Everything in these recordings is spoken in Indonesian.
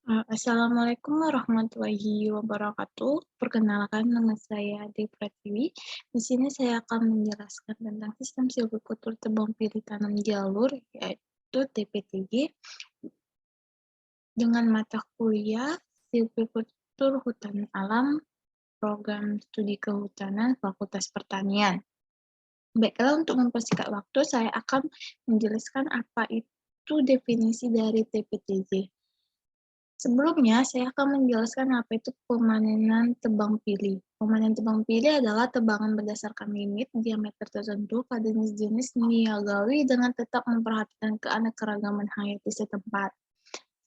Assalamualaikum warahmatullahi wabarakatuh. Perkenalkan, nama saya Dewi Pratiwi. Di sini saya akan menjelaskan tentang sistem silvikultur tebang pilih tanam jalur, yaitu TPTJ, dengan mata kuliah Silvikultur Hutan Alam, Program Studi Kehutanan, Fakultas Pertanian. Baiklah, untuk mempersingkat waktu, saya akan menjelaskan apa itu definisi dari TPTJ. Sebelumnya, saya akan menjelaskan apa itu pemanenan tebang pilih. Pemanenan tebang pilih adalah tebangan berdasarkan limit diameter tertentu pada jenis-jenis niagawi dengan tetap memperhatikan keanekaragaman hayati setempat.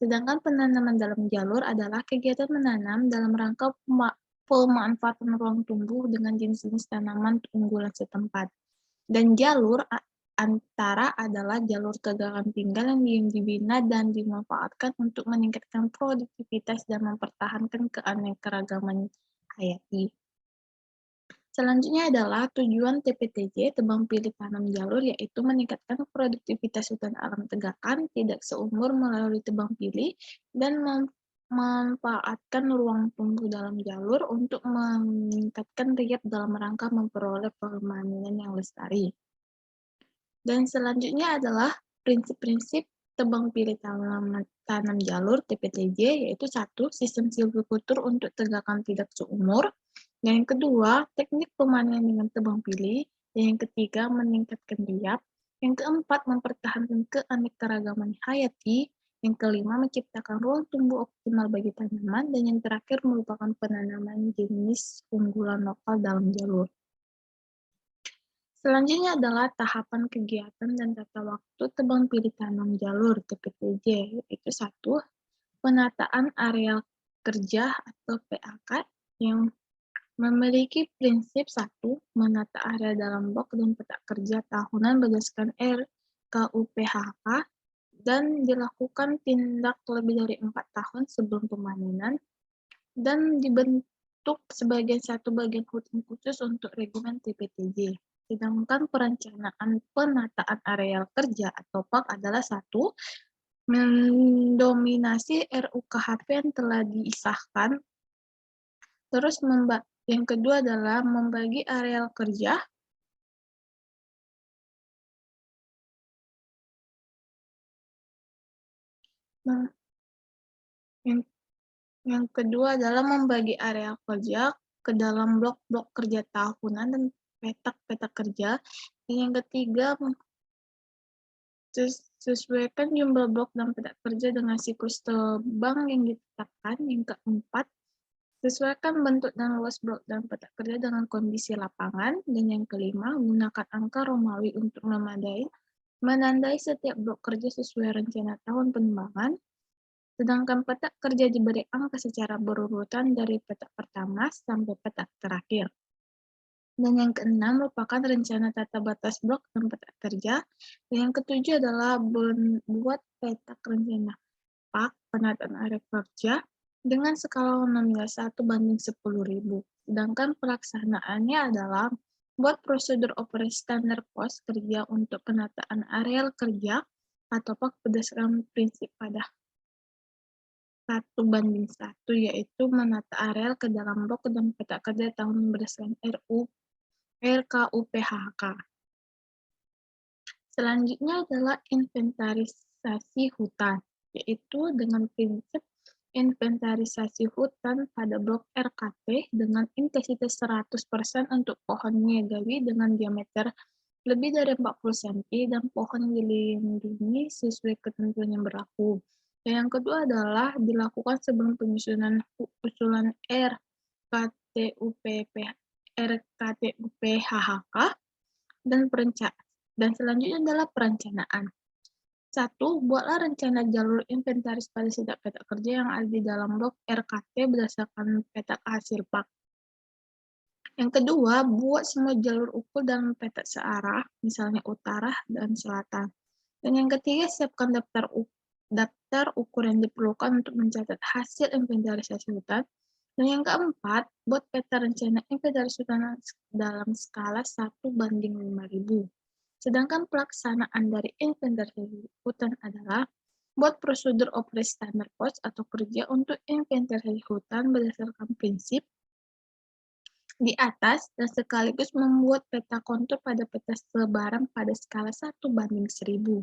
Sedangkan penanaman dalam jalur adalah kegiatan menanam dalam rangka pemanfaatan ruang tumbuh dengan jenis-jenis tanaman unggulan setempat. Dan jalur antara adalah jalur tegangan tinggal yang dibina dan dimanfaatkan untuk meningkatkan produktivitas dan mempertahankan keanekaragaman hayati. Selanjutnya adalah tujuan TPTJ, tebang pilih tanam jalur, yaitu meningkatkan produktivitas hutan alam tegakan, tidak seumur melalui tebang pilih, dan memanfaatkan ruang tumbuh dalam jalur untuk meningkatkan riap dalam rangka memperoleh permanen yang lestari. Dan selanjutnya adalah prinsip-prinsip tebang pilih tanam jalur (TPTJ), yaitu 1. Sistem silvikultur untuk tegakan tidak seumur. Dan yang kedua, teknik pemanenan dengan tebang pilih. Dan yang ketiga, meningkatkan riap. Yang keempat, mempertahankan keanekaragaman hayati. Yang kelima, menciptakan ruang tumbuh optimal bagi tanaman. Dan yang terakhir, merupakan penanaman jenis unggulan lokal dalam jalur. Selanjutnya adalah tahapan kegiatan dan tata waktu tebang pilih tanam jalur (TPTJ), yaitu 1. Penataan areal kerja atau PAK yang memiliki prinsip 1. Menata area dalam blok dan peta kerja tahunan berdasarkan RKUPHK dan dilakukan tindak lebih dari 4 tahun sebelum pemanenan, dan dibentuk sebagai satu bagian hutan khusus untuk regimen TPTJ. Sedangkan perencanaan penataan areal kerja atau PAK adalah 1. Mendominasi RUKHP yang telah disahkan. Terus yang kedua adalah membagi areal kerja. Yang kedua adalah membagi areal kerja ke dalam blok-blok kerja tahunan dan petak-petak kerja. Dan yang ketiga, sesuaikan jumlah blok dan petak kerja dengan siklus tebang yang ditetapkan. Yang keempat, sesuaikan bentuk dan luas blok dan petak kerja dengan kondisi lapangan. Dan yang kelima, gunakan angka Romawi untuk menandai setiap blok kerja sesuai rencana tahun penembangan. Sedangkan petak kerja diberi angka secara berurutan dari petak pertama sampai petak terakhir. Dan yang keenam merupakan rencana tata batas blok dan petak kerja. Dan yang ketujuh adalah buat petak rencana PAK penataan area kerja dengan skala nominal 1:10.000. Sedangkan pelaksanaannya adalah buat prosedur operasi standar pos kerja untuk penataan areal kerja atau PAK berdasarkan prinsip pada 1:1, yaitu menata areal ke dalam blok dan peta kerja tahun berdasarkan RKUPHK. Selanjutnya adalah inventarisasi hutan, yaitu dengan prinsip inventarisasi hutan pada blok RKT dengan intensitas 100% untuk pohon niagawi dengan diameter lebih dari 40 cm dan pohon yang dilindungi sesuai ketentuan yang berlaku. Dan yang kedua adalah dilakukan sebelum penyusunan usulan RKTUPHK dan selanjutnya adalah perencanaan. 1. Buatlah rencana jalur inventaris pada setiap peta kerja yang ada di dalam blok RKT berdasarkan peta hasil PAK. Yang kedua, buat semua jalur ukur dalam peta searah, misalnya utara dan selatan. Dan yang ketiga, siapkan daftar ukur yang diperlukan untuk mencatat hasil inventarisasi hutan. Dan yang keempat, buat peta rencana inventaris hutan dalam skala 1:5000. Sedangkan pelaksanaan dari inventarisasi hutan adalah Buat prosedur operasi standar pos atau kerja untuk inventarisasi hutan berdasarkan prinsip di atas dan sekaligus membuat peta kontur pada peta sebaran pada skala 1:1000.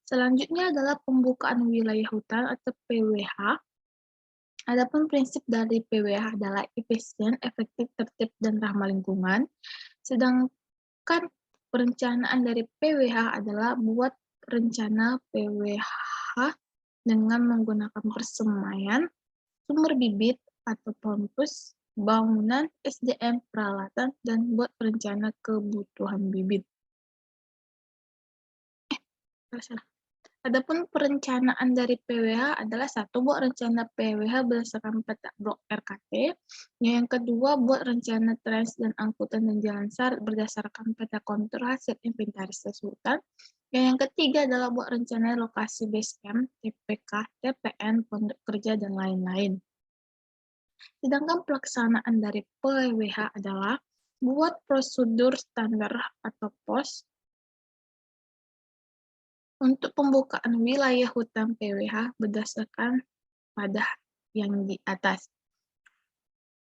Selanjutnya adalah pembukaan wilayah hutan atau PWH. Adapun prinsip dari PWH adalah efisien, efektif, tertib, dan ramah lingkungan. Sedangkan perencanaan dari PWH adalah buat rencana PWH dengan menggunakan persemaian, sumber bibit atau kampus, bangunan, SDM, peralatan, dan buat rencana kebutuhan bibit. Salah. Adapun perencanaan dari PWH adalah satu, buat rencana PWH berdasarkan peta blok RKT. Yang kedua, buat rencana trans dan angkutan dan jalan sar berdasarkan peta kontur hasil inventarisasi hutan. Yang ketiga adalah buat rencana lokasi base camp, TPK, TPN, pondok kerja, dan lain-lain. Sedangkan pelaksanaan dari PWH adalah buat prosedur standar atau POS untuk pembukaan wilayah hutan PWH berdasarkan pada yang di atas.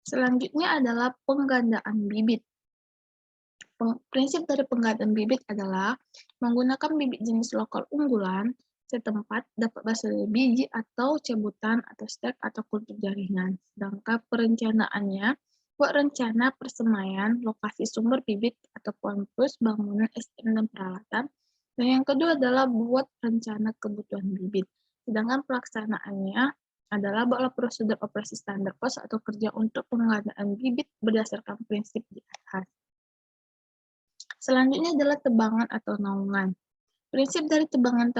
Selanjutnya adalah penggandaan bibit. Prinsip dari penggandaan bibit adalah menggunakan bibit jenis lokal unggulan setempat dapat berasal dari biji atau cabutan atau stek atau kultur jaringan. Sedangkan perencanaannya buat rencana persemaian, lokasi sumber bibit atau kampus, bangunan, SDM, dan peralatan. Dan yang kedua adalah buat rencana kebutuhan bibit. Sedangkan pelaksanaannya adalah buatlah prosedur operasi standar pos atau kerja untuk pengadaan bibit berdasarkan prinsip di atas. Selanjutnya adalah tebangan atau naungan. Prinsip dari tebangan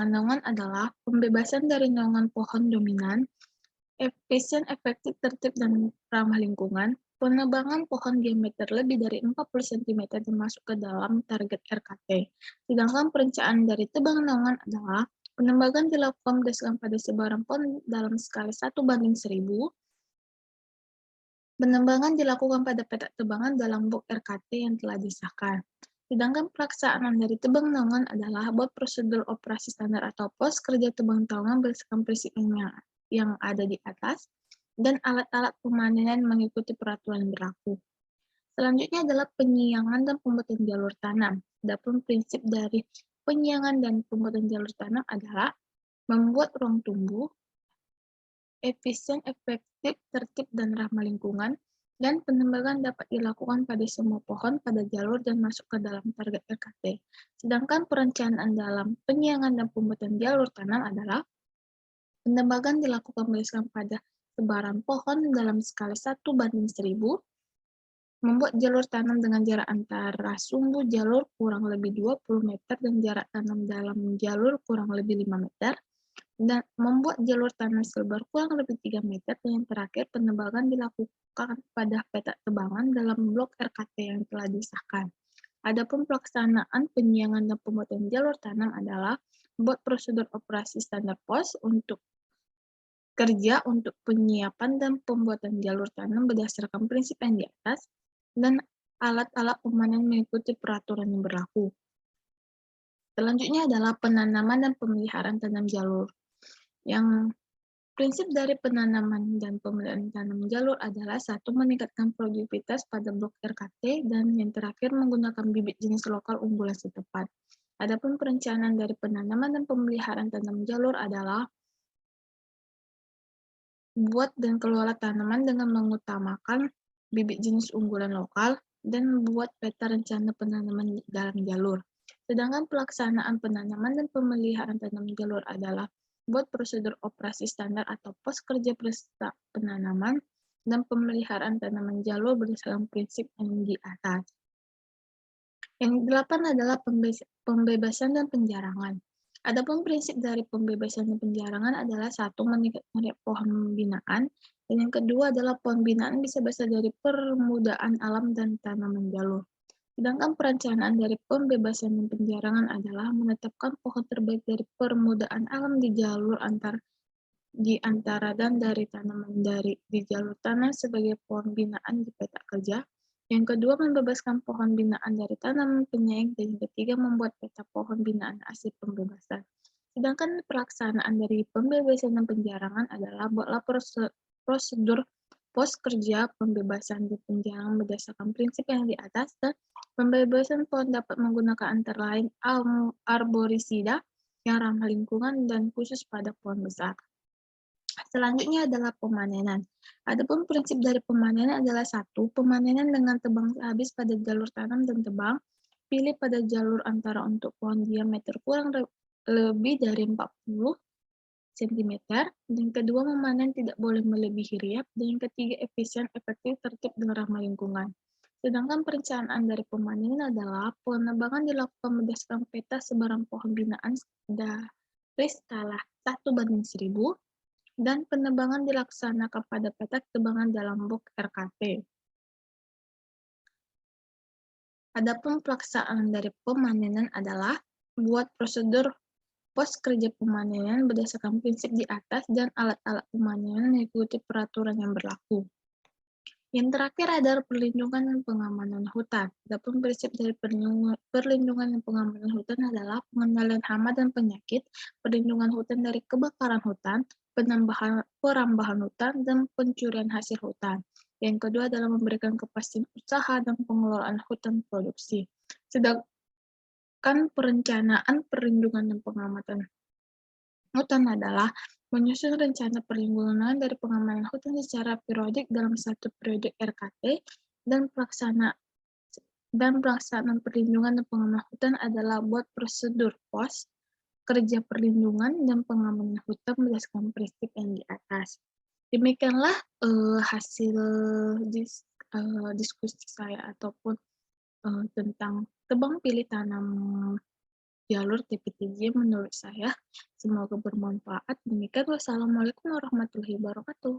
naungan adalah pembebasan dari naungan pohon dominan, efisien, efektif, tertib, dan ramah lingkungan, penebangan pohon diameter lebih dari 40 cm dan masuk ke dalam target RKT. Sedangkan perencanaan dari tebangan naungan adalah penebangan dilakukan berdasarkan pada sebaran pohon dalam skala 1:1000. Penebangan dilakukan pada peta tebangan dalam blok RKT yang telah disahkan. Sedangkan pelaksanaan dari tebang naungan adalah buat prosedur operasi standar atau pos kerja tebang naungan berdasarkan prinsip yang ada di atas, dan alat-alat pemanenan mengikuti peraturan yang berlaku. Selanjutnya adalah penyiangan dan pembuatan jalur tanam. Adapun prinsip dari penyiangan dan pembuatan jalur tanam adalah membuat ruang tumbuh, efisien, efektif, tertib, dan ramah lingkungan, dan penebangan dapat dilakukan pada semua pohon pada jalur dan masuk ke dalam target RKT. Sedangkan perencanaan dalam penyiangan dan pembuatan jalur tanam adalah penebangan dilakukan berdasarkan pada sebaran pohon dalam skala 1:1000, membuat jalur tanam dengan jarak antara sumbu jalur kurang lebih 20 meter dan jarak tanam dalam jalur kurang lebih 5 meter, dan membuat jalur tanam selebar kurang lebih 3 meter, dan yang terakhir penebangan dilakukan pada peta tebangan dalam blok RKT yang telah disahkan. Adapun pelaksanaan penyiangan dan pembuatan jalur tanam adalah buat prosedur operasi standar pos untuk kerja untuk penyiapan dan pembuatan jalur tanam berdasarkan prinsip yang di atas, dan alat-alat pemanen mengikuti peraturan yang berlaku. Selanjutnya adalah penanaman dan pemeliharaan tanam jalur. Yang prinsip dari penanaman dan pemeliharaan tanam jalur adalah satu, meningkatkan produktivitas pada blok RKT, dan yang terakhir menggunakan bibit jenis lokal unggulan setempat. Adapun perencanaan dari penanaman dan pemeliharaan tanam jalur adalah buat dan kelola tanaman dengan mengutamakan bibit jenis unggulan lokal, dan buat peta rencana penanaman dalam jalur. Sedangkan pelaksanaan penanaman dan pemeliharaan tanam jalur adalah buat prosedur operasi standar atau pos kerja penanaman dan pemeliharaan tanaman jalur berdasarkan prinsip yang di atas. Yang delapan adalah pembebasan dan penjarangan. Adapun prinsip dari pembebasan dan penjarangan adalah satu, meningkatkan pohon binaan, dan yang kedua adalah pohon binaan bisa berasal dari permudaan alam dan tanaman jalur. Sedangkan perencanaan dari pembebasan dan penjarangan adalah menetapkan pohon terbaik dari permudaan alam di jalur antara dan dari tanaman di jalur tanah sebagai pohon binaan di peta kerja. Yang kedua, membebaskan pohon binaan dari tanaman penyaing, dan yang ketiga, membuat peta pohon binaan hasil pembebasan. Sedangkan pelaksanaan dari pembebasan dan penjarangan adalah buatlah prosedur pos kerja pembebasan dan penjarangan berdasarkan prinsip yang di atas, dan pembebasan pohon dapat menggunakan antara lain arborisida yang ramah lingkungan dan khusus pada pohon besar. Selanjutnya adalah pemanenan. Adapun prinsip dari pemanenan adalah satu, pemanenan dengan tebang habis pada jalur tanam dan tebang, pilih pada jalur antara untuk pohon diameter kurang lebih dari 40 cm. Dan kedua, memanen tidak boleh melebihi riap. Dan yang ketiga, efisien, efektif, tertib, dan ramah lingkungan. Sedangkan perencanaan dari pemanenan adalah penebangan dilakukan berdasarkan peta sebaran pohon binaan dari skala 1:1000, dan penebangan dilaksanakan pada peta tebangan dalam box RKT. Adapun pelaksanaan dari pemanenan adalah buat prosedur pos kerja pemanenan berdasarkan prinsip di atas, dan alat-alat pemanenan mengikuti peraturan yang berlaku. Yang terakhir adalah perlindungan dan pengamanan hutan. Adapun prinsip dari perlindungan dan pengamanan hutan adalah pengendalian hama dan penyakit, perlindungan hutan dari kebakaran hutan, perambahan hutan, dan pencurian hasil hutan. Yang kedua adalah memberikan kepastian usaha dan pengelolaan hutan produksi. Sedangkan perencanaan, perlindungan, dan pengamatan hutan adalah menyusun rencana perlindungan dari pengamanan hutan secara periodik dalam satu periode RKT, dan pelaksanaan perlindungan dan pengamanan hutan adalah buat prosedur pos kerja perlindungan dan pengamanan hutan berdasarkan prinsip yang di atas. Demikianlah hasil diskusi saya ataupun tentang tebang pilih tanam jalur TPTJ menurut saya. Semoga bermanfaat. Demikian, wassalamualaikum warahmatullahi wabarakatuh.